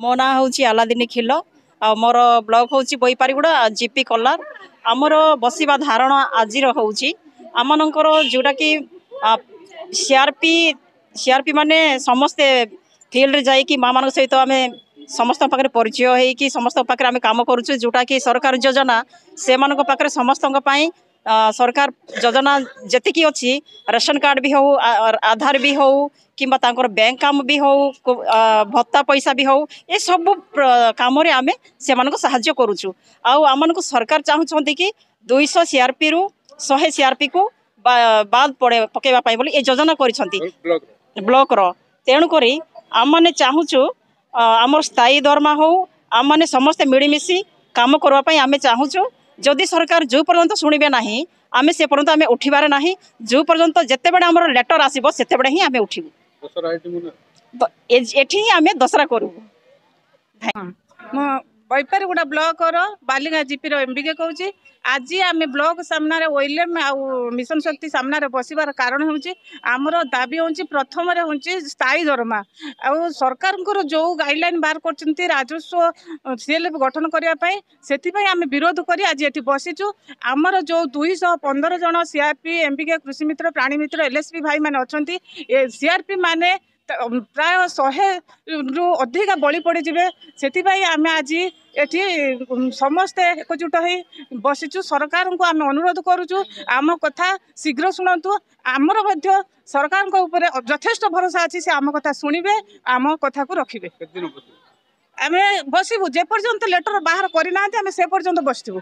मो ना हूँ आलादिनी खिल आ मोर ब्लॉक हूँ बोईपारीगुड़ा जीपी कलार आमर बसवा धारणा आज हूँ आमनकर जोटा कि सीआरपी सीआरपी माने समस्ते फिल्ड जाइए माँ मान सहित आम समस्त पाखे परिचय होगी समस्त पाखे आम कम करुचु जोटा कि सरकार योजना से पाखे समस्त सरकार योजना जी अच्छी राशन कार्ड भी हो आधार भी हो कि बैंक काम भी हो भत्ता पैसा भी हो ये सब कम आम से साहाय्य करुचु आम सरकार चाहूँगी कि 200 सीआरपी रु 100 सीआरपी को बाद पड़े पकेवाई बोली ये योजना कर ब्लॉक तेणुक आम मैंने चाहूँ आम स्थायी दरमा हो आम मैंने समस्ते मिलमिशि कम करवाई आम चाहूँ जदि सरकार जो पर्यंत शुणे ना आम से पर्यंत आम उठबार ना जो पर्यंत जिते बड़े आम लेटर आसो से ही आम उठू एठी आम दसरा करू Baipariguda block Baligha GP MBK कहूँ आज आम ब्लॉक सामने ओएलएम आउ मिशन शक्ति सामने बसबार कारण हूँ आमर दाबी हूँ प्रथम हूँ स्थायी दरमा आउ सरकार जो गाइडलाइन बाहर कर राजस्व सीएल गठन करने से आम विरोध कर आज ये बसीचु आमर जो 215 जन सीआरपी एमबीके कृषि मित्र प्राणी मित्र एलएसपी भाई मैंने अच्छा सीआरपी माने प्राय 100 रु अधिका बलि पड़े से आम आज ये समस्ते एकजुट हो बसीचु सरकार को आम अनुरोध करुचु आम कथा शीघ्र शुणु आमर सरकार यथेष्ट भरोसा अच्छी से आम कथा शुणे आम कथा को रखिए आम बसबू जेपर्यंत लेटर बाहर करना आम से पर्यंत बसबू।